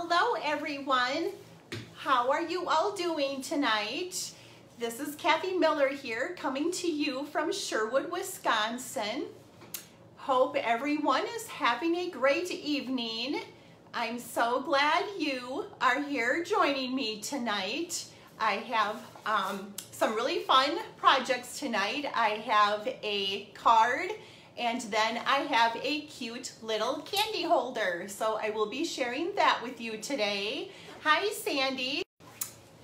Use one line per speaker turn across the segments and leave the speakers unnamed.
Hello everyone. How are you all doing tonight? This is Kathy Miller here coming to you from Sherwood, Wisconsin. Hope everyone is having a great evening. I'm so glad you are here joining me tonight. I have some really fun projects tonight. I have a card and then I have a cute little candy holder. So I will be sharing that with you today. Hi Sandy.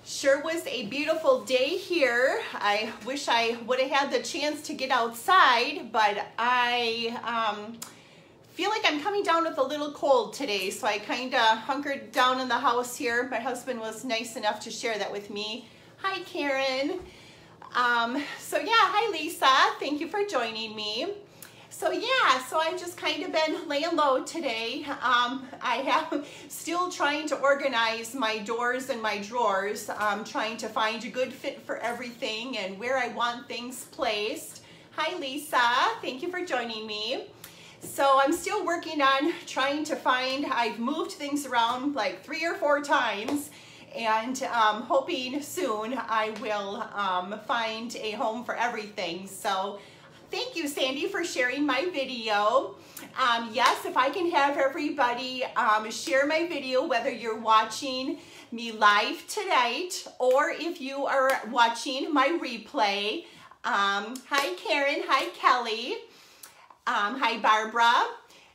Sure was a beautiful day here. I wish I would have had the chance to get outside, but I feel like I'm coming down with a little cold today, so I kind of hunkered down in the house here. My husband was nice enough to share that with me. Hi Karen. So yeah, hi Lisa. Thank you for joining me. So yeah, so I've just kind of been laying low today. I have still trying to organize my doors and my drawers, trying to find a good fit for everything and where I want things placed. Hi Lisa, thank you for joining me. So I'm still working on trying to find, I've moved things around like 3 or 4 times, and hoping soon I will find a home for everything. So thank you, Sandy, for sharing my video. Yes, if I can have everybody share my video, whether you're watching me live tonight or if you are watching my replay. Hi, Karen. Hi, Kelly. Hi, Barbara.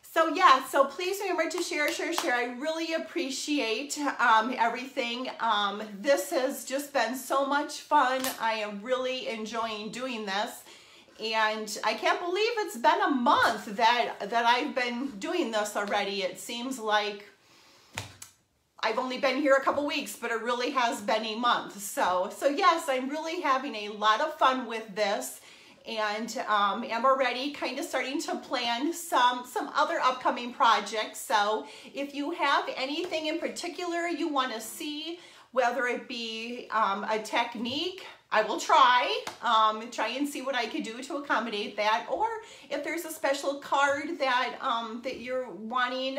So yeah, so please remember to share. I really appreciate everything. This has just been so much fun. I am really enjoying doing this. And I can't believe it's been a month that I've been doing this already. It seems like I've only been here a couple weeks, but it really has been a month. So yes, I'm really having a lot of fun with this, and am already kind of starting to plan some other upcoming projects. So if you have anything in particular you want to see, whether it be a technique, I will try and see what I could do to accommodate that. Or if there's a special card that that you're wanting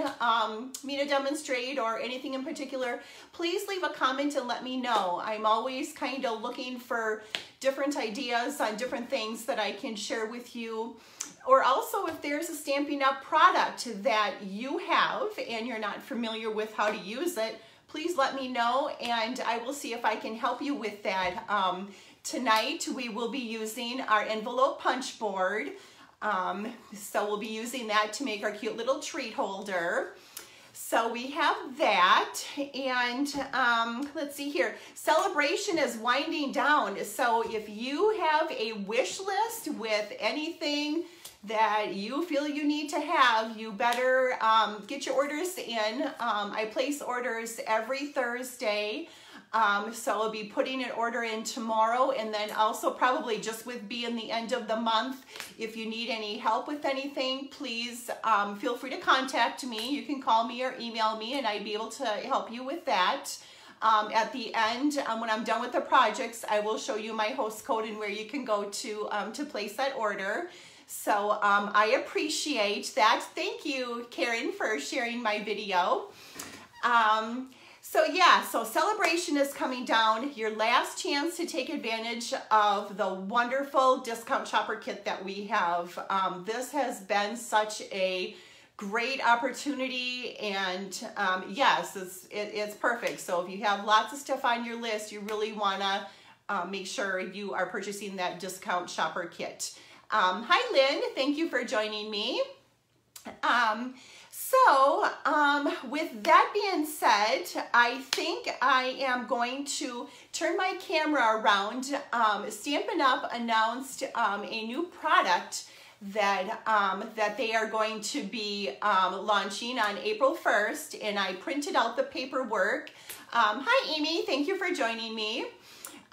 me to demonstrate, or anything in particular, please leave a comment and let me know. I'm always kind of looking for different ideas on different things that I can share with you. Or also, if there's a Stampin' Up product that you have and you're not familiar with how to use it, please let me know and I will see if I can help you with that. Tonight we will be using our envelope punch board. So we'll be using that to make our cute little treat holder. So we have that, and let's see here. Celebration is winding down. So if you have a wish list with anything that you feel you need to have, you better get your orders in. I place orders every Thursday. So I'll be putting an order in tomorrow, and then also probably just with being the end of the month, if you need any help with anything, please feel free to contact me. You can call me or email me and I'd be able to help you with that. At the end, when I'm done with the projects, I will show you my host code and where you can go to place that order. So I appreciate that. Thank you, Karen, for sharing my video. So yeah, so celebration is coming down. Your last chance to take advantage of the wonderful discount shopper kit that we have. This has been such a great opportunity, and yes, it's perfect. So if you have lots of stuff on your list, you really want to make sure you are purchasing that discount shopper kit. Hi Lynn, thank you for joining me. So with that being said, I think I am going to turn my camera around. Stampin' Up announced a new product that they are going to be launching on April 1st, and I printed out the paperwork. Hi Amy, thank you for joining me.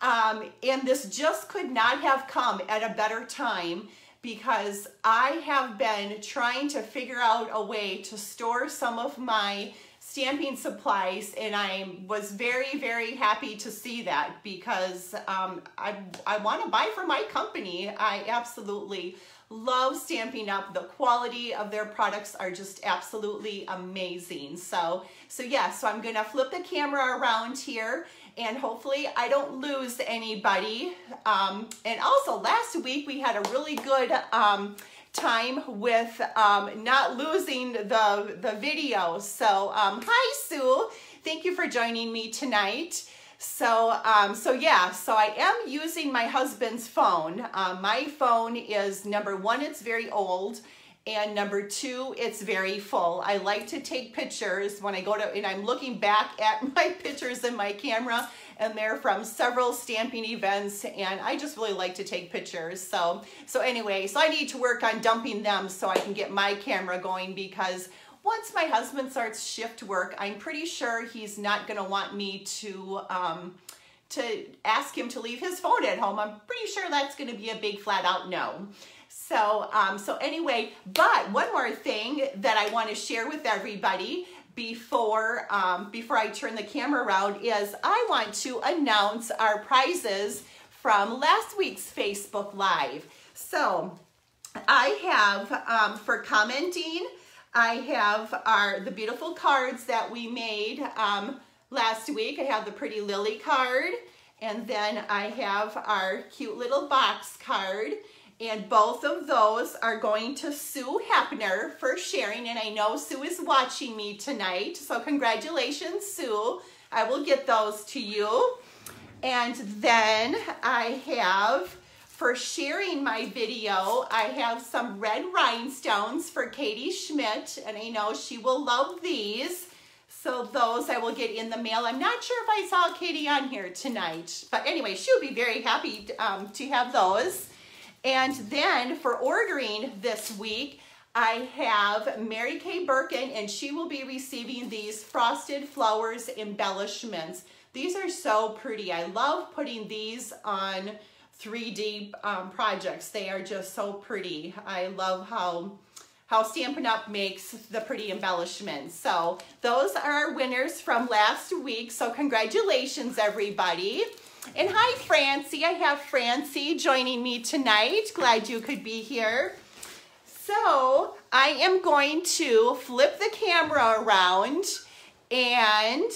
And this just could not have come at a better time, because I have been trying to figure out a way to store some of my stamping supplies, and I was very, very happy to see that because I want to buy for my company. I absolutely love Stampin' Up. The quality of their products are just absolutely amazing. So I'm gonna flip the camera around here, and hopefully I don't lose anybody. And also last week we had a really good time with not losing the video. So hi Sue, thank you for joining me tonight. So I am using my husband's phone. My phone is, number one, it's very old, and number two, it's very full. I like to take pictures when I go to, and I'm looking back at my pictures in my camera, and they're from several stamping events, and I just really like to take pictures. So anyway, so I need to work on dumping them so I can get my camera going, because once my husband starts shift work, I'm pretty sure he's not gonna want me to ask him to leave his phone at home. I'm pretty sure that's gonna be a big flat out no. So anyway, but one more thing that I wanna share with everybody before I turn the camera around is I want to announce our prizes from last week's Facebook Live. So I have, for commenting, I have the beautiful cards that we made last week. I have the pretty lily card, and then I have our cute little box card, and both of those are going to Sue Hepner for sharing, and I know Sue is watching me tonight, so congratulations, Sue. I will get those to you. And then I have, for sharing my video, I have some red rhinestones for Katie Schmidt, and I know she will love these. So those I will get in the mail. I'm not sure if I saw Katie on here tonight, but anyway, she'll be very happy to have those. And then for ordering this week, I have Mary Kay Birkin, and she will be receiving these frosted flowers embellishments. These are so pretty. I love putting these on 3D projects. They are just so pretty. I love how Stampin' Up makes the pretty embellishments. So those are our winners from last week. So congratulations, everybody. And hi, Francie. I have Francie joining me tonight. Glad you could be here. So I am going to flip the camera around, and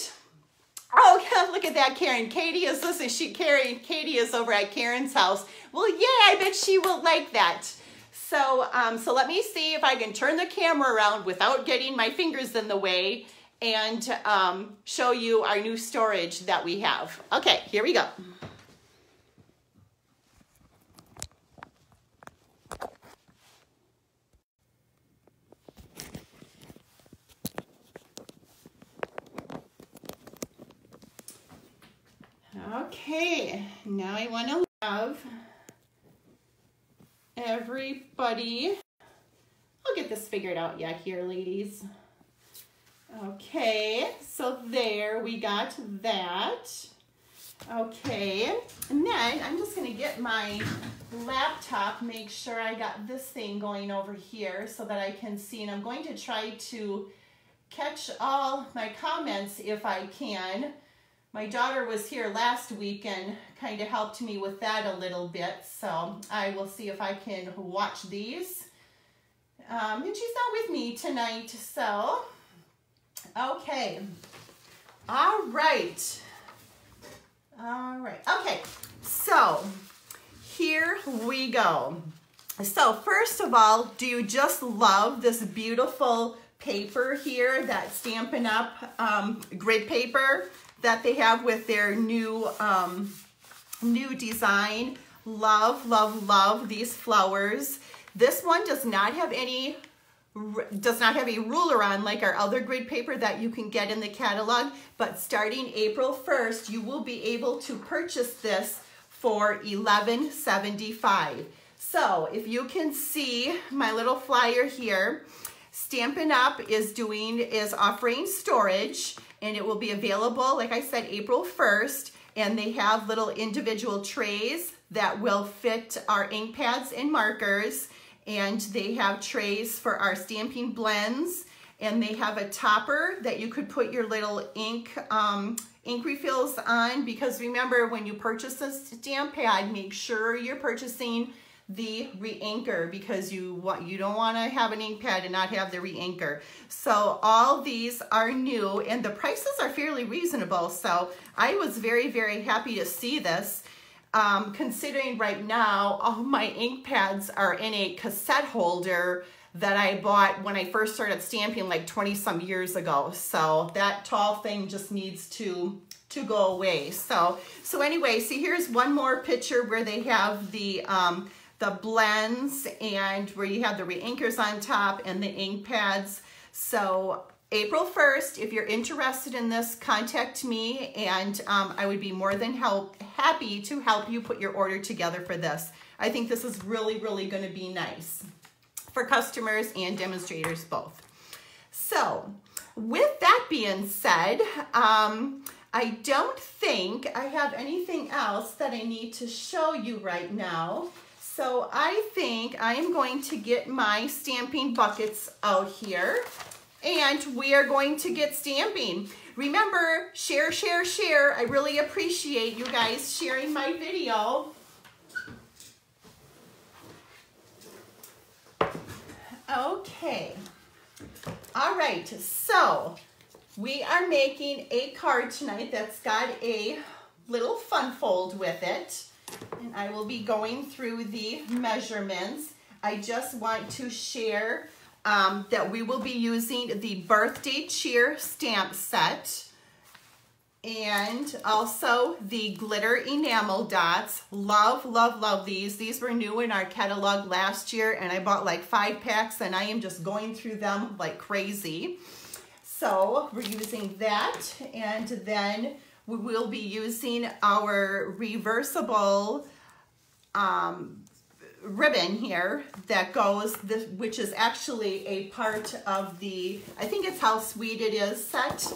oh, look at that, Karen. Katie is, listen, Katie is over at Karen's house. Well, yeah, I bet she will like that. So, so let me see if I can turn the camera around without getting my fingers in the way and show you our new storage that we have. Okay, here we go. Okay, now I want to have everybody, I'll get this figured out yet here, ladies. Okay, so there, we got that. Okay, and then I'm just gonna get my laptop, make sure I got this thing going over here so that I can see, and I'm going to try to catch all my comments if I can. My daughter was here last week and kind of helped me with that a little bit, so I will see if I can watch these. And she's not with me tonight, so, okay. All right. Okay, so here we go. So first of all, do you just love this beautiful paper here, that Stampin' Up grid paper that they have with their new new design? Love, love, love these flowers. This one does not have a ruler on like our other grid paper that you can get in the catalog, but starting April 1st, you will be able to purchase this for $11.75. So if you can see my little flyer here, Stampin' Up is offering storage, and it will be available, like I said, April 1st, and they have little individual trays that will fit our ink pads and markers, and they have trays for our stamping blends, and they have a topper that you could put your little ink refills on, because remember, when you purchase a stamp pad, make sure you're purchasing the re-inker, because you don't want to have an ink pad and not have the re-inker. So all these are new, and the prices are fairly reasonable. So I was very, very happy to see this, considering right now all my ink pads are in a cassette holder that I bought when I first started stamping like 20 some years ago. So that tall thing just needs to go away. So anyway, see, here's one more picture where they have the blends, and where you have the re-inkers on top and the ink pads. So April 1st, if you're interested in this, contact me, and I would be more than happy to help you put your order together for this. I think this is really, really going to be nice for customers and demonstrators both. So with that being said, I don't think I have anything else that I need to show you right now. So I think I am going to get my stamping buckets out here, and we are going to get stamping. Remember, share, share, share. I really appreciate you guys sharing my video. Okay. All right, so we are making a card tonight that's got a little fun fold with it. And I will be going through the measurements. I just want to share that we will be using the birthday cheer stamp set, and also the glitter enamel dots. Love, love, love these. These were new in our catalog last year, and I bought like 5 packs, and I am just going through them like crazy. So we're using that, and then we will be using our reversible ribbon here that goes, which is actually a part of the, I think it's How Sweet It Is set.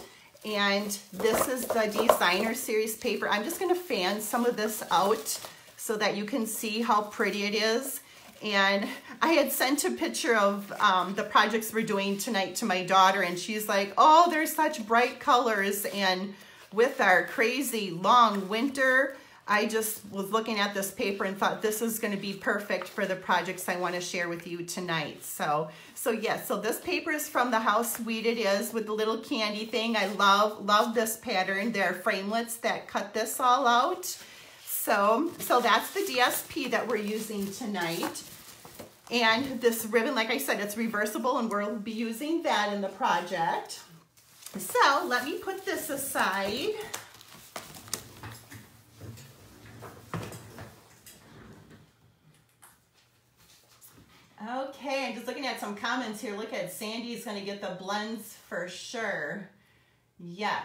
And this is the designer series paper. I'm just gonna fan some of this out so that you can see how pretty it is. And I had sent a picture of the projects we're doing tonight to my daughter, and she's like, oh, there's such bright colors. And with our crazy long winter, I just was looking at this paper and thought this is going to be perfect for the projects I want to share with you tonight. So yes, so this paper is from the How Sweet It Is with the little candy thing. I love this pattern. There are framelits that cut this all out. So that's the DSP that we're using tonight. And this ribbon, like I said, it's reversible, and we'll be using that in the project. So let me put this aside. Okay, I'm just looking at some comments here. Look at Sandy's going to get the blends for sure. Yes.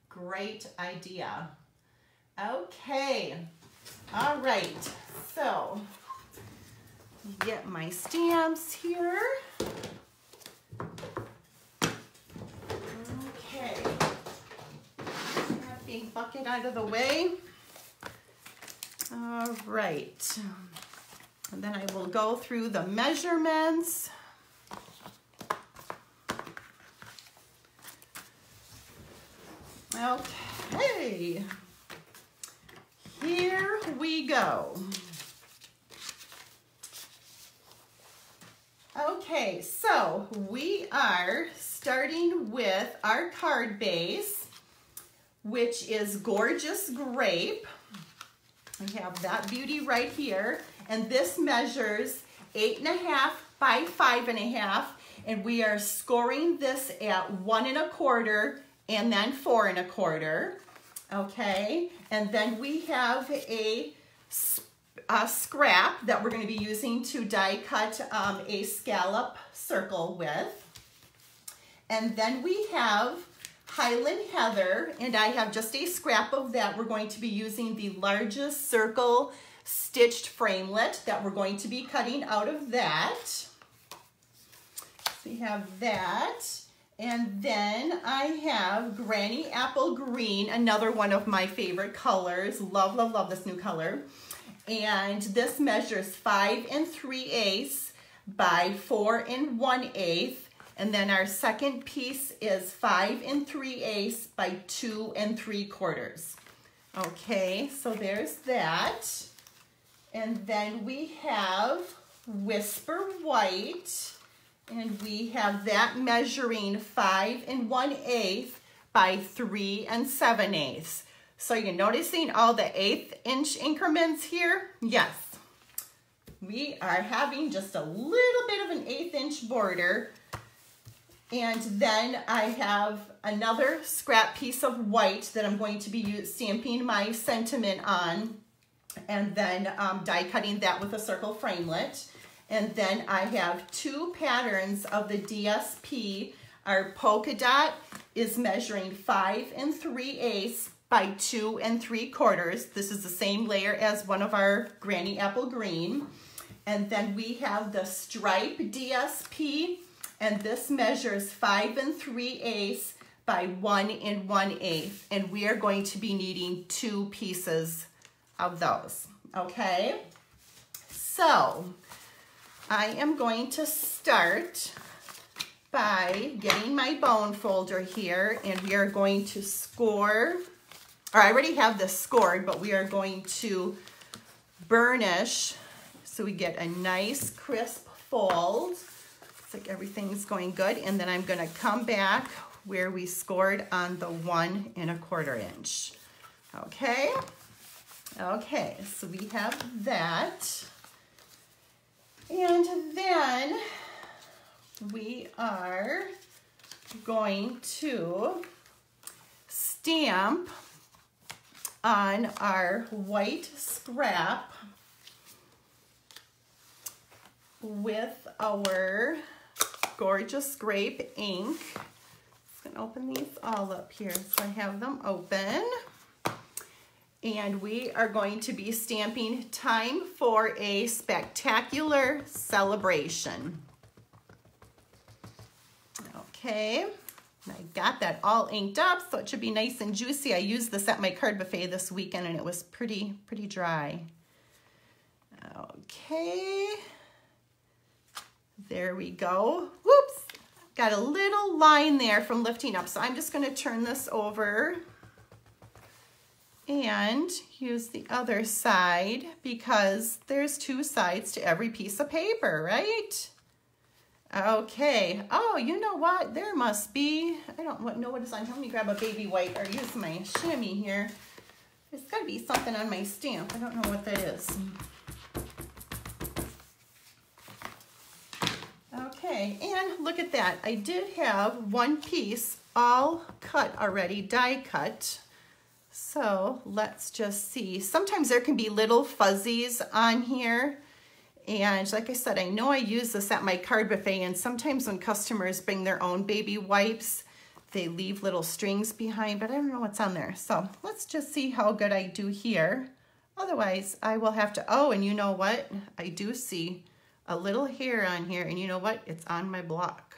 Great idea. Okay. All right. So, get my stamps here. Okay. That big bucket out of the way. All right. And then I will go through the measurements. Okay, here we go. Okay, so we are starting with our card base, which is Gorgeous Grape. I have that beauty right here. And this measures 8.5 by 5.5, and we are scoring this at 1 1/4 and then 4 1/4. Okay, and then we have a scrap that we're going to be using to die cut a scallop circle with. And then we have Highland Heather, and I have just a scrap of that. We're going to be using the largest circle stitched framelit that we're going to be cutting out of that. So we have that. And then I have Granny Apple Green, another one of my favorite colors. Love, love, love this new color. And this measures 5 3/8 by 4 1/8. And then our second piece is 5 3/8 by 2 3/4. Okay, so there's that. And then we have Whisper White, and we have that measuring 5 1/8 by 3 7/8. So you're noticing all the 1/8 inch increments here? Yes. We are having just a little bit of an 1/8 inch border. And then I have another scrap piece of white that I'm going to be stamping my sentiment on, and then die cutting that with a circle framelit. And then I have 2 patterns of the DSP. Our polka dot is measuring 5 3/8 by 2 3/4. This is the same layer as one of our Granny Apple Green. And then we have the stripe DSP, and this measures 5 3/8 by 1 1/8. And we are going to be needing 2 pieces of those, okay? So I am going to start by getting my bone folder here, and we are going to score, or I already have this scored, but we are going to burnish so we get a nice crisp fold. Looks like everything's going good. And then I'm gonna come back where we scored on the 1 1/4 inch. Okay? Okay, so we have that. And then we are going to stamp on our white scrap with our Gorgeous Grape ink. I'm gonna open these all up here so I have them open. And we are going to be stamping Time for a Spectacular Celebration. Okay, and I got that all inked up, so it should be nice and juicy. I used this at my card buffet this weekend, and it was pretty dry. Okay, there we go. Whoops, got a little line there from lifting up, so I'm just going to turn this over and use the other side, because there's 2 sides to every piece of paper, right? Okay. Oh, you know what? There must be, I don't know what is on. Let me grab a baby wipe or use my chamois here. There's got to be something on my stamp. I don't know what that is. Okay, and look at that. I did have 1 piece all cut already, die cut. So let's just see. Sometimes there can be little fuzzies on here. And like I said, I know I use this at my card buffet, and sometimes when customers bring their own baby wipes, they leave little strings behind, but I don't know what's on there. So let's just see how good I do here. Otherwise, I will have to, oh, and you know what? I do see a little hair on here, and you know what? It's on my block.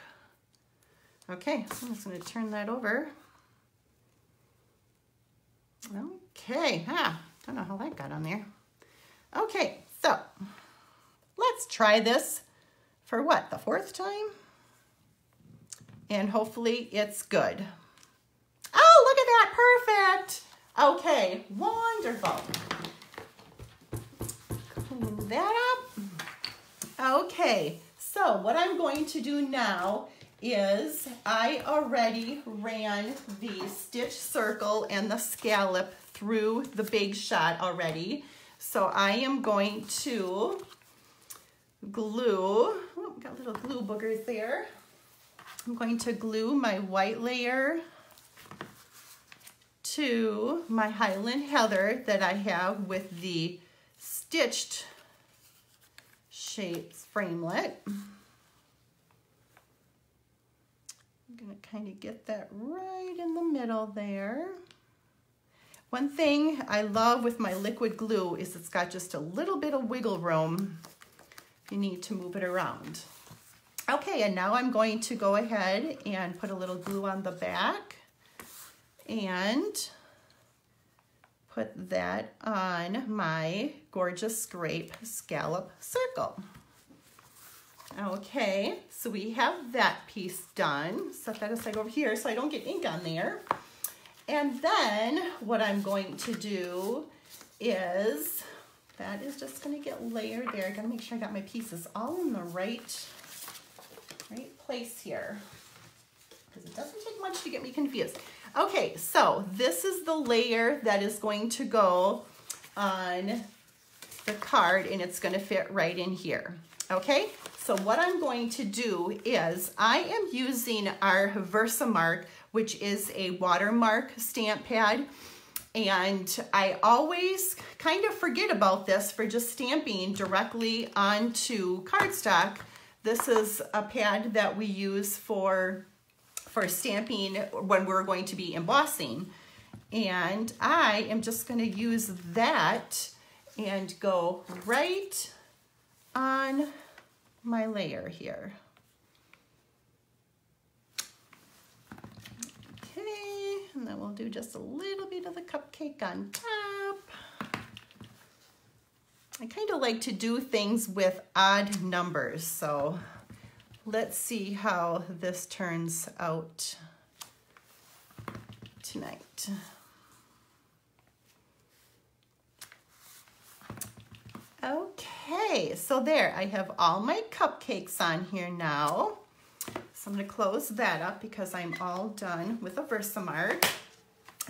Okay, so I'm just gonna turn that over. Okay, don't know how that got on there. Okay, so let's try this for what, the 4th time? And hopefully it's good. Oh, look at that, perfect. Okay, wonderful. Clean that up. Okay, so what I'm going to do now is I already ran the stitch circle and the scallop through the big shot already. So I am going to glue, oh, got little glue boogers there. I'm going to glue my white layer to my Highland Heather that I have with the stitched shapes framelit. I'm gonna kind of get that right in the middle there. One thing I love with my liquid glue is it's got just a little bit of wiggle room. You need to move it around. Okay, and now I'm going to go ahead and put a little glue on the back and put that on my Gorgeous Grape scallop circle. Okay, so we have that piece done. Set that aside over here so I don't get ink on there. And then what I'm going to do is, that is just gonna get layered there. I gotta make sure I got my pieces all in the right place here, because it doesn't take much to get me confused. Okay, so this is the layer that is going to go on the card, and it's gonna fit right in here. Okay, so what I'm going to do is I am using our Versamark, which is a watermark stamp pad. And I always kind of forget about this for just stamping directly onto cardstock. This is a pad that we use for stamping when we're going to be embossing. And I am just going to use that and go right on my layer here. Okay, and then we'll do just a little bit of the cupcake on top. I kind of like to do things with odd numbers, so let's see how this turns out tonight. Okay, so there, I have all my cupcakes on here now. So I'm going to close that up because I'm all done with a Versamark.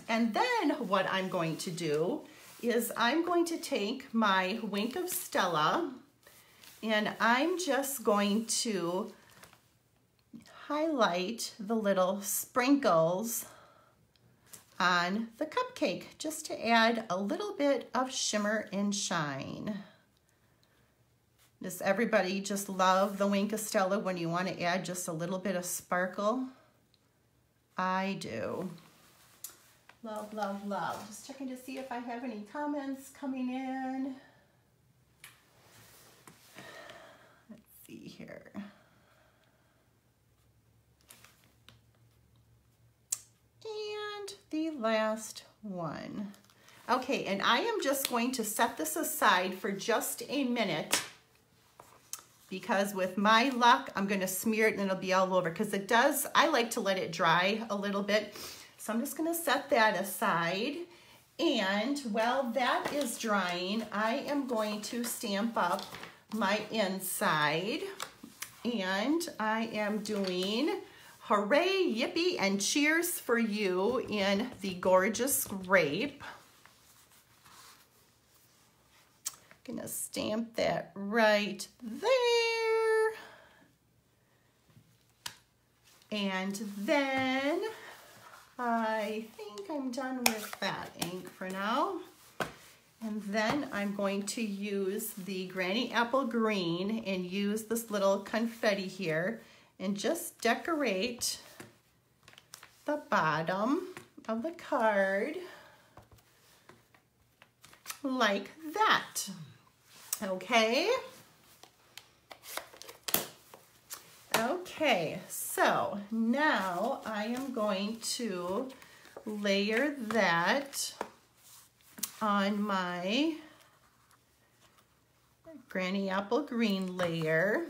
And then what I'm going to do is I'm going to take my Wink of Stella and I'm just going to highlight the little sprinkles on the cupcake just to add a little bit of shimmer and shine. Does everybody just love the Wink of Stella when you want to add just a little bit of sparkle? I do. Love, love, love. Just checking to see if I have any comments coming in. Let's see here. And the last one. Okay, and I am just going to set this aside for just a minute, because with my luck, I'm gonna smear it and it'll be all over, because it does, I like to let it dry a little bit. So I'm just gonna set that aside. And while that is drying, I am going to stamp up my inside. And I am doing Hooray, Yippee, and Cheers for You in the Gorgeous Grape. Gonna stamp that right there. And then I think I'm done with that ink for now. And then I'm going to use the Granny Apple Green and use this little confetti here and just decorate the bottom of the card like that. Okay. Okay, so now I am going to layer that on my Granny Apple Green layer.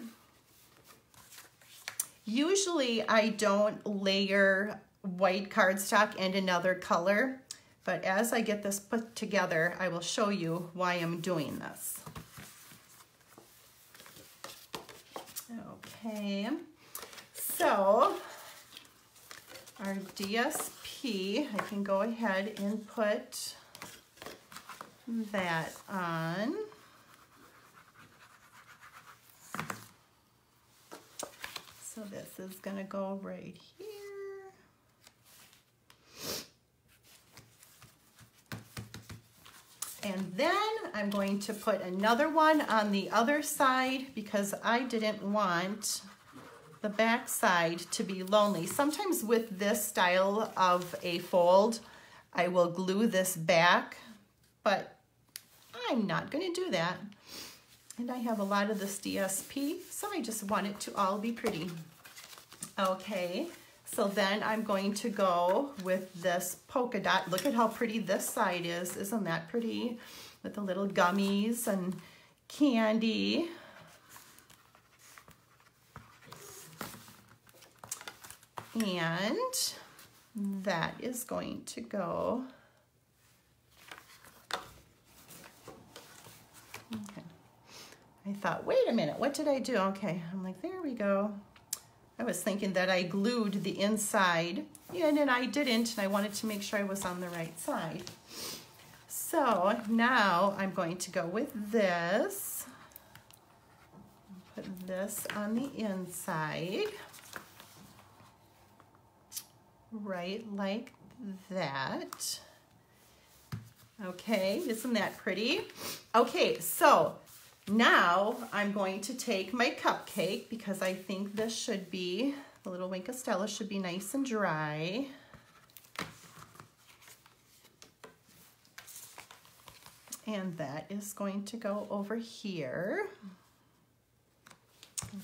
Usually I don't layer white cardstock and another color, but as I get this put together, I will show you why I'm doing this. Okay, so our DSP, I can go ahead and put that on. So this is going to go right here. And then I'm going to put another one on the other side because I didn't want the back side to be lonely. Sometimes with this style of a fold, I will glue this back, but I'm not going to do that. And I have a lot of this DSP, so I just want it to all be pretty. Okay, so then I'm going to go with this polka dot. Look at how pretty this side is. Isn't that pretty? With the little gummies and candy. And that is going to go. Okay. I thought, wait a minute, what did I do? Okay, I'm like, there we go. I was thinking that I glued the inside in, and I didn't, and I wanted to make sure I was on the right side. So now I'm going to go with this. Put this on the inside. Right like that. Okay, isn't that pretty? Okay, so now I'm going to take my cupcake because I think this should be, the little Wink of Stella should be nice and dry. And that is going to go over here.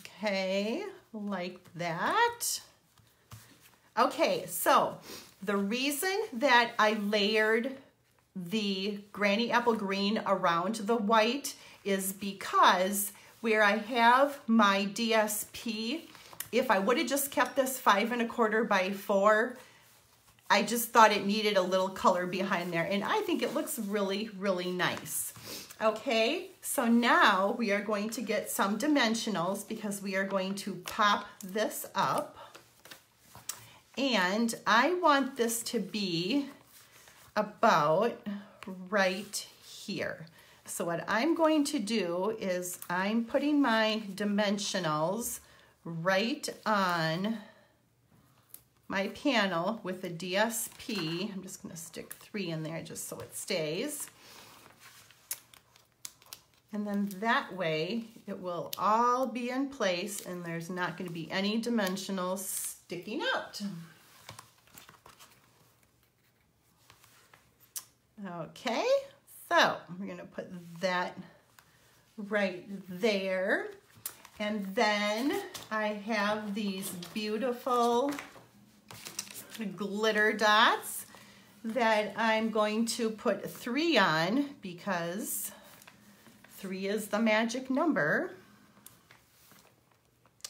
Okay, like that. Okay, so the reason that I layered the Granny Apple Green around the white is because where I have my DSP, if I would have just kept this 5 1/4 by 4, I just thought it needed a little color behind there, and I think it looks really, really nice. Okay, so now we are going to get some dimensionals because we are going to pop this up. And I want this to be about right here. So what I'm going to do is I'm putting my dimensionals right on my panel with a DSP. I'm just going to stick 3 in there just so it stays. And then that way it will all be in place and there's not going to be any dimensionals sticking out. Okay, so we're going to put that right there. And then I have these beautiful glitter dots that I'm going to put 3 on because 3 is the magic number.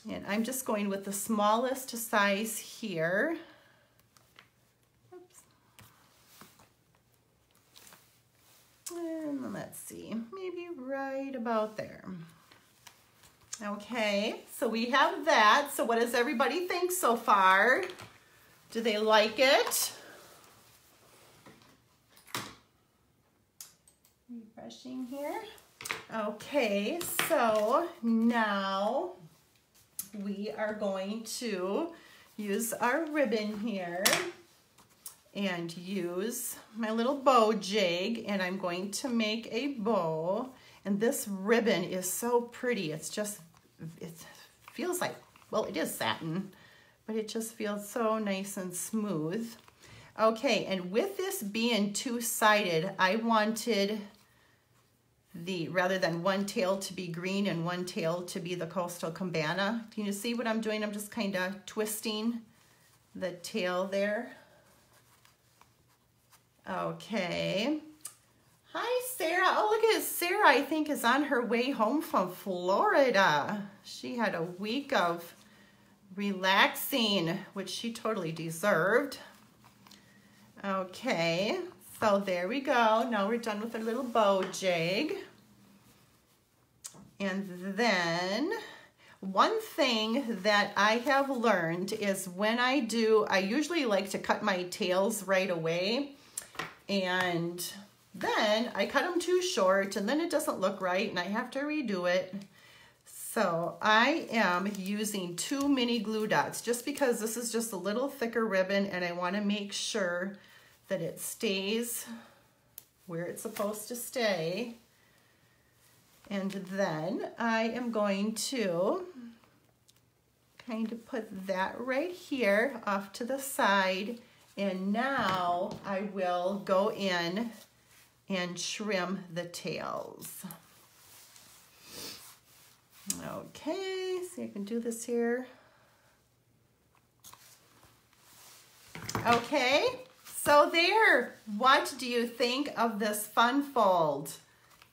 And I'm just going with the smallest size here. Oops. And let's see, maybe right about there. Okay, so we have that. So what does everybody think so far? Do they like it? Refreshing here. Okay, so now we are going to use our ribbon here and use my little bow jig, and I'm going to make a bow. And this ribbon is so pretty. It's just, it feels like, well, it is satin, but it just feels so nice and smooth. Okay, and with this being two-sided, I wanted the, rather than one tail to be green and one tail to be the Coastal Cabana. Can you see what I'm doing? I'm just kind of twisting the tail there. Okay. Hi, Sarah. Oh, look at Sarah, I think, is on her way home from Florida. She had a week of relaxing, which she totally deserved. Okay, so there we go. Now we're done with our little bow jig. And then one thing that I have learned is when I usually like to cut my tails right away, and then I cut them too short and then it doesn't look right and I have to redo it. So I am using 2 mini glue dots just because this is just a little thicker ribbon and I want to make sure that it stays where it's supposed to stay. And then I am going to kind of put that right here off to the side, and now I will go in and trim the tails. Okay, see, I can do this here. Okay, so there. What do you think of this fun fold?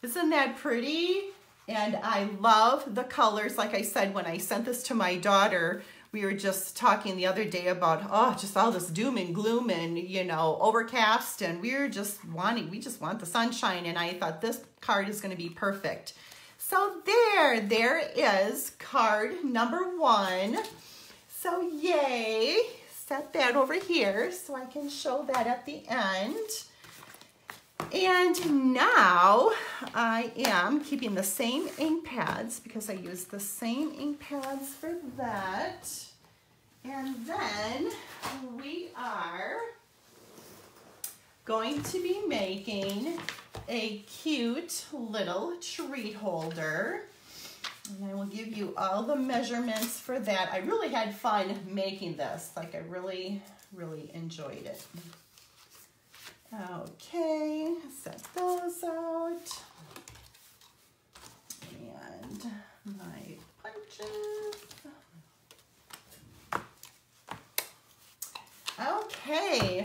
Isn't that pretty? And I love the colors. Like I said, when I sent this to my daughter, we were just talking the other day about, oh, just all this doom and gloom and, you know, overcast, and we just want the sunshine, and I thought this card is going to be perfect. So there is card number 1. So yay, set that over here so I can show that at the end. And now I am keeping the same ink pads because I use the same ink pads for that. And then we are going to be making a cute little treat holder. And I will give you all the measurements for that. I really had fun making this. Like, I really, really enjoyed it. Okay, set those out. And my punches. Okay.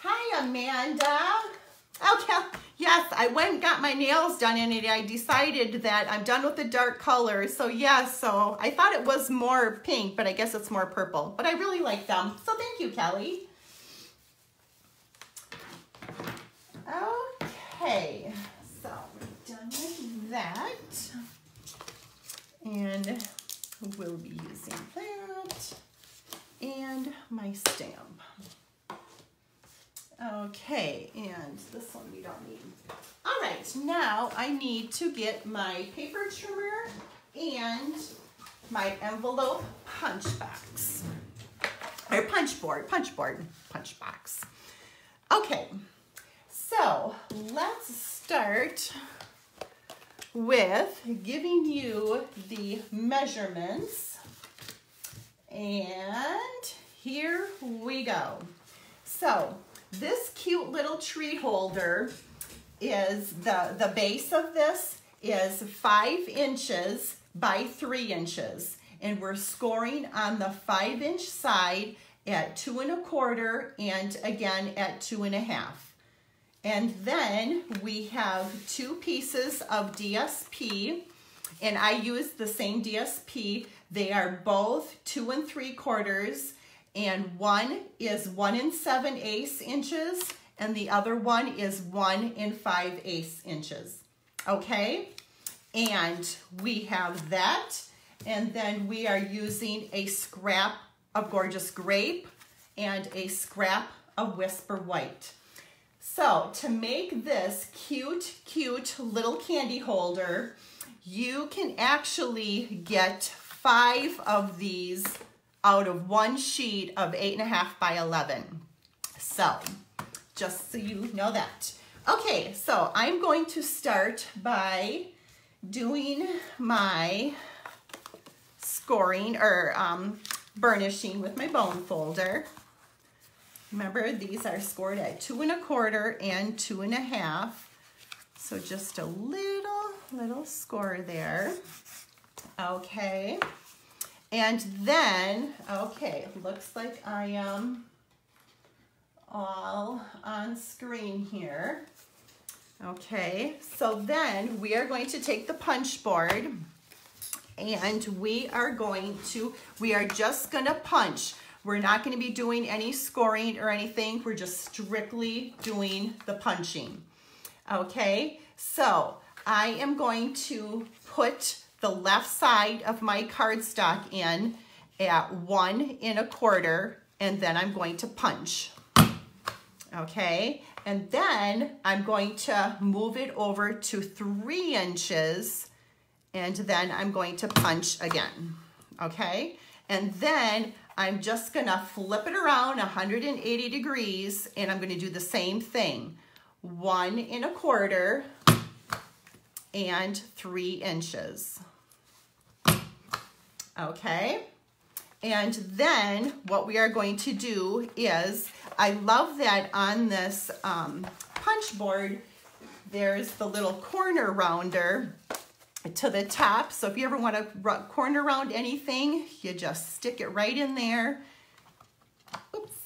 Hi, Amanda. Okay. Yes, I went and got my nails done, and I decided that I'm done with the dark colors. So yes, so I thought it was more pink, but I guess it's more purple. But I really like them. So thank you, Kelly. Okay, so we're done with that. And we'll be using that and my stamp. Okay, and this one we don't need. All right, now I need to get my paper trimmer and my envelope punch box. Or punch box. Okay, so let's start with giving you the measurements. And here we go. So this cute little treat holder is, the base of this is 5 inches by 3 inches. And we're scoring on the 5-inch side at 2 1/4 and again at 2 1/2. And then we have 2 pieces of DSP, and I use the same DSP. They are both 2 3/4, and one is 1 7/8 inches, and the other one is 1 5/8 inches. Okay, and we have that, and then we are using a scrap of Gorgeous Grape and a scrap of Whisper White. So to make this cute little candy holder, you can actually get 5 of these out of one sheet of 8.5 by 11. So just so you know that. Okay, so I'm going to start by doing my scoring or burnishing with my bone folder. Remember, these are scored at 2 1/4 and 2 1/2. So just a little score there. Okay. And then, okay, looks like I am all on screen here. Okay, so then we are going to take the punch board and we are just gonna punch. We're not gonna be doing any scoring or anything. We're just strictly doing the punching. Okay, so I am going to put the left side of my cardstock in at 1 1/4, and then I'm going to punch. Okay, and then I'm going to move it over to 3 inches, and then I'm going to punch again. Okay, and then I'm just gonna flip it around 180 degrees, and I'm gonna do the same thing. 1 1/4 and 3 inches. Okay, and then what we are going to do is, I love that on this punch board, there's the little corner rounder to the top. So if you ever want to corner round anything, you just stick it right in there. Oops,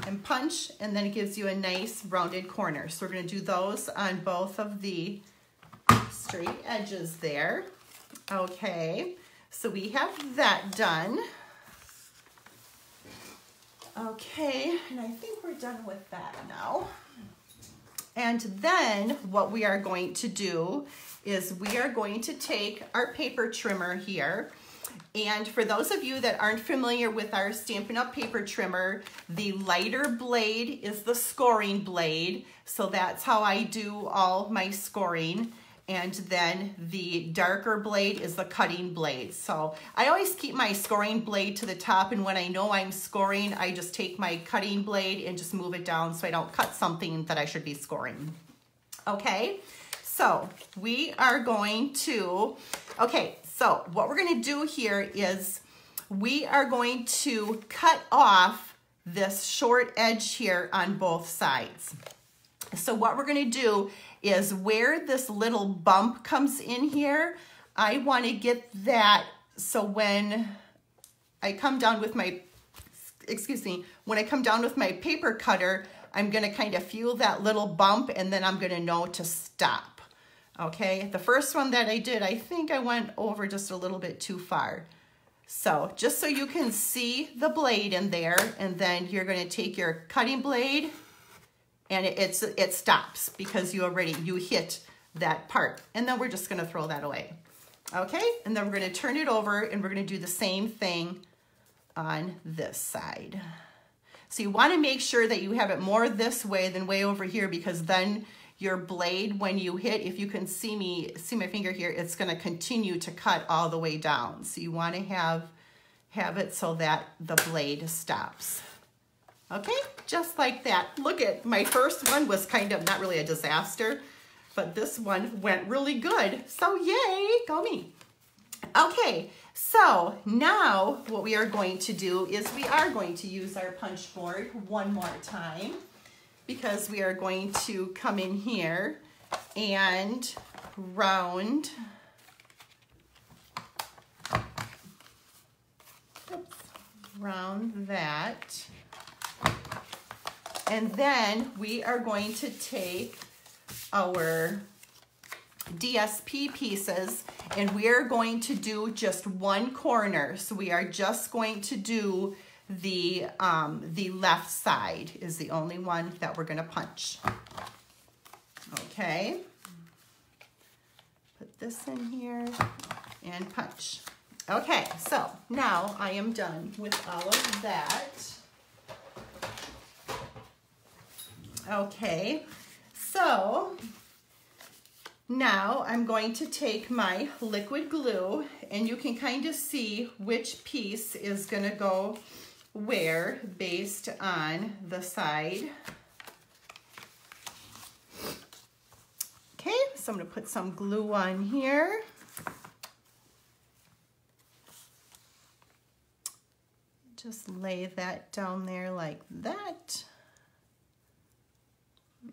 and punch, and then it gives you a nice rounded corner. So we're going to do those on both of the straight edges there. Okay, so we have that done. Okay, and I think we're done with that now. And then what we are going to do is we are going to take our paper trimmer here. And for those of you that aren't familiar with our Stampin' Up! Paper trimmer, the lighter blade is the scoring blade. So that's how I do all my scoring. And then the darker blade is the cutting blade. So I always keep my scoring blade to the top, and when I know I'm scoring, I just take my cutting blade and just move it down so I don't cut something that I should be scoring. Okay, so we are going to, so what we're gonna do here is we are going to cut off this short edge here on both sides. So what we're gonna do is where this little bump comes in here, I wanna get that so when I come down with my, when I come down with my paper cutter, I'm gonna kind of feel that little bump and then I'm gonna know to stop. Okay, the first one that I did, I think I went over just a little bit too far. So just so you can see the blade in there, and then you're gonna take your cutting blade and it stops because you hit that part. And then we're just gonna throw that away. Okay, and then we're gonna turn it over and we're gonna do the same thing on this side. So you wanna make sure that you have it more this way than way over here, because then your blade, when you hit, if you can see my finger here, it's gonna continue to cut all the way down. So you wanna have it so that the blade stops. Okay, just like that. Look at, my first one was kind of not really a disaster, but this one went really good. So yay, go me. Okay, so now what we are going to do is we are going to use our punch board one more time, because we are going to come in here and round, round that. And then we are going to take our DSP pieces and we are going to do just one corner. So we are just going to do the left side is the only one that we're gonna punch. Okay, put this in here and punch. Okay, so now I am done with all of that. Okay, so now I'm going to take my liquid glue and you can kind of see which piece is gonna go where based on the side. Okay, so I'm gonna put some glue on here. Just lay that down there like that.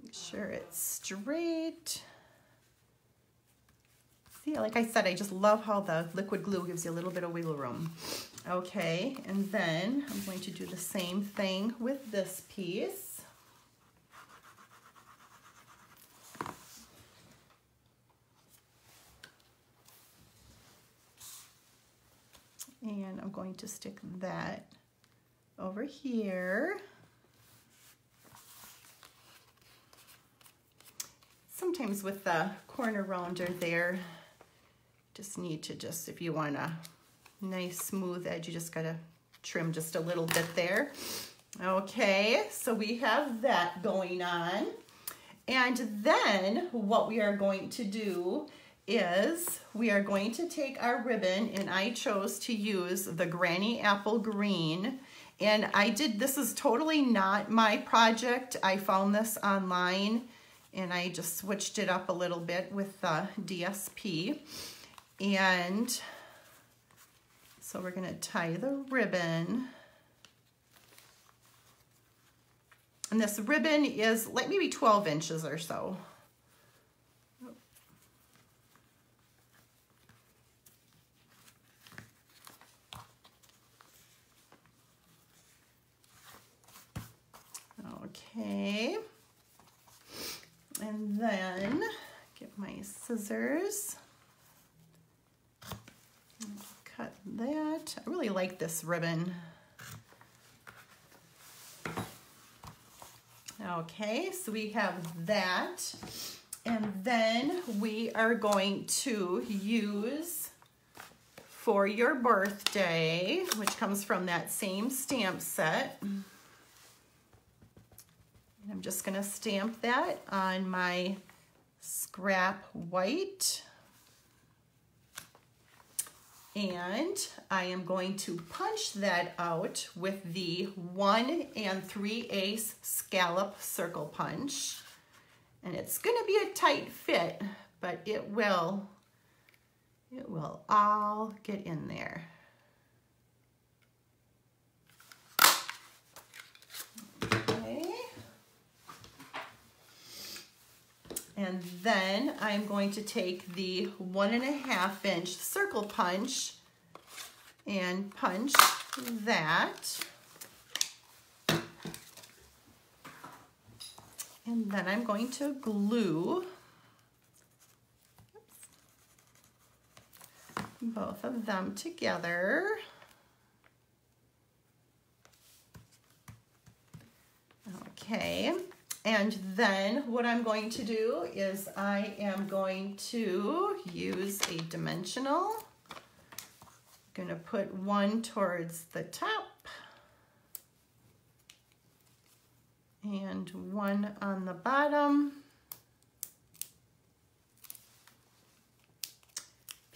Make sure it's straight. See, like I said, I just love how the liquid glue gives you a little bit of wiggle room. Okay, and then I'm going to do the same thing with this piece. And I'm going to stick that over here. Sometimes with the corner rounder there, just need to if you want a nice smooth edge, you just gotta trim just a little bit there. Okay, so we have that going on. And then what we are going to do is we are going to take our ribbon, and I chose to use the Granny Apple Green. And this is totally not my project. I found this online and I just switched it up a little bit with the DSP. And so we're gonna tie the ribbon. And this ribbon is like maybe 12 inches or so. Okay. And then get my scissors, cut that. I really like this ribbon. Okay, so we have that. And then we are going to use For Your Birthday, which comes from that same stamp set. And I'm just gonna stamp that on my scrap white. And I am going to punch that out with the 1 3/8 scallop circle punch. And it's gonna be a tight fit, but it will all get in there. Okay. And then I'm going to take the 1 1/2 inch circle punch and punch that. And then I'm going to glue both of them together. Okay, and then what I'm going to do is I am going to use a dimensional. I'm going to put one towards the top and one on the bottom.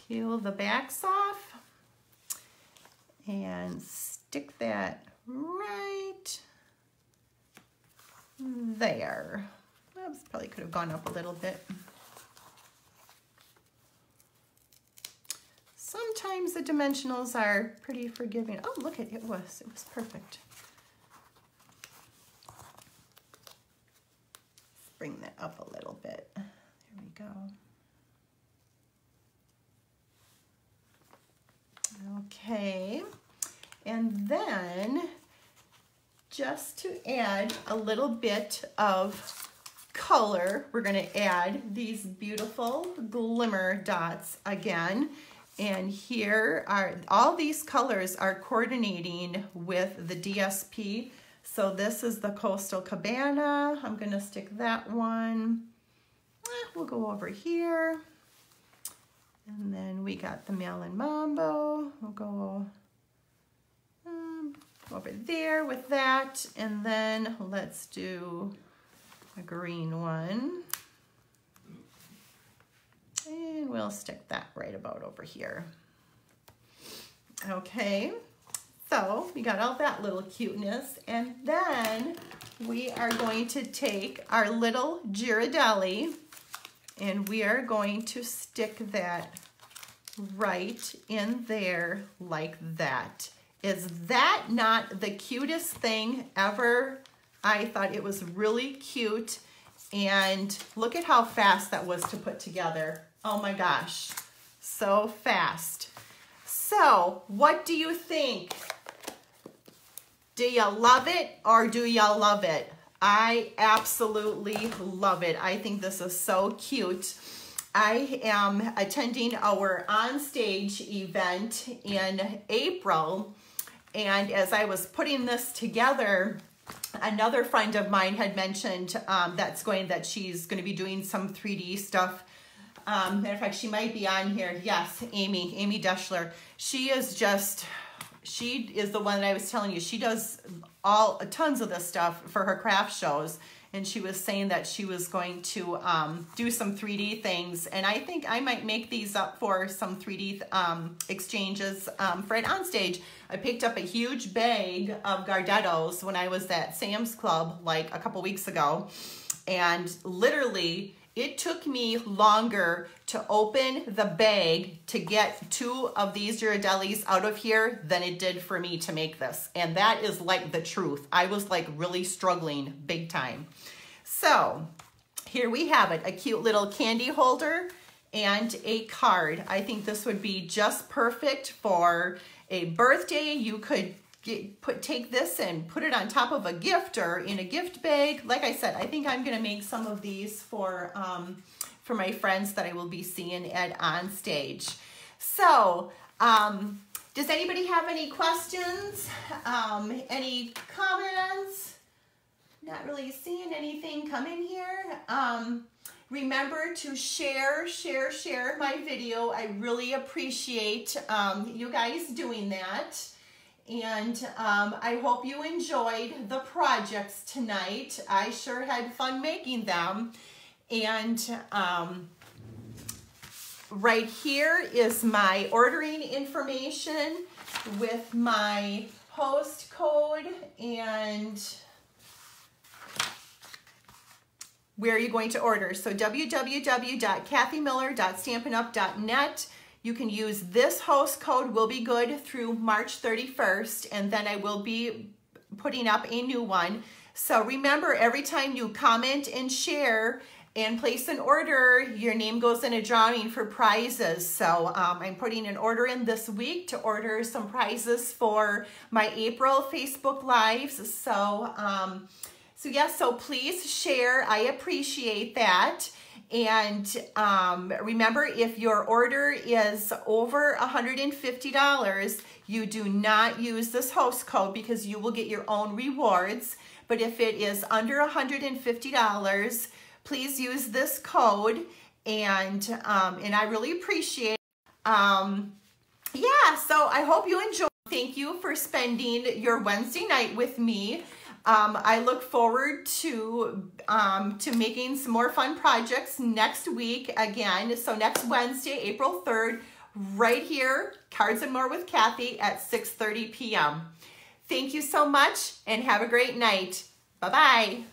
Peel the backs off and stick that right there. Oops, probably could have gone up a little bit. Sometimes the dimensionals are pretty forgiving. Oh, look at it was perfect. Let's bring that up a little bit. There we go. Okay, and then just to add a little bit of color, we're going to add these beautiful glimmer dots again. And here are all these colors are coordinating with the DSP. So this is the Coastal Cabana. I'm going to stick that one. We'll go over here. And then we got the Melon Mambo. We'll go over there with that. And then let's do a green one. And we'll stick that right about over here. Okay, so we got all that little cuteness. And then we are going to take our little Ghirardelli and we are going to stick that right in there like that. Is that not the cutest thing ever? I thought it was really cute. And look at how fast that was to put together. Oh my gosh, so fast. So what do you think? Do you love it or do you love it? I absolutely love it. I think this is so cute. I am attending our onstage event in April, and as I was putting this together, another friend of mine had mentioned that she's going to be doing some 3D stuff. Matter of fact, she might be on here. Yes, Amy Deschler. She is the one that I was telling you. She does tons of this stuff for her craft shows. And she was saying that she was going to do some 3D things. And I think I might make these up for some 3D exchanges for it on stage. I picked up a huge bag of Gardettos when I was at Sam's Club like a couple weeks ago. And literally, it took me longer to open the bag to get 2 of these Ghirardellis out of here than it did for me to make this. And that is like the truth. I was like really struggling big time. So here we have it, a cute little candy holder and a card. I think this would be just perfect for a birthday. You could take this and put it on top of a gift or in a gift bag. Like I said, I think I'm gonna make some of these for my friends that I will be seeing at On Stage. So, does anybody have any questions? Any comments? Not really seeing anything come in here. Remember to share my video. I really appreciate you guys doing that. And I hope you enjoyed the projects tonight. I sure had fun making them. And right here is my ordering information with my host code and where you're going to order. So www.kathymiller.stampinup.net. You can use this host code, will be good through March 31st, and then I will be putting up a new one. So remember, every time you comment and share and place an order, your name goes in a drawing for prizes. So I'm putting an order in this week to order some prizes for my April Facebook Lives. So so please share. I appreciate that. And remember, if your order is over $150, you do not use this host code because you will get your own rewards. But if it is under $150, please use this code, and I really appreciate it. Yeah, so I hope you enjoy. Thank you for spending your Wednesday night with me. I look forward to making some more fun projects next week again. So next Wednesday, April 3rd, right here, Cards and More with Kathy at 6:30 p.m. Thank you so much and have a great night. Bye-bye.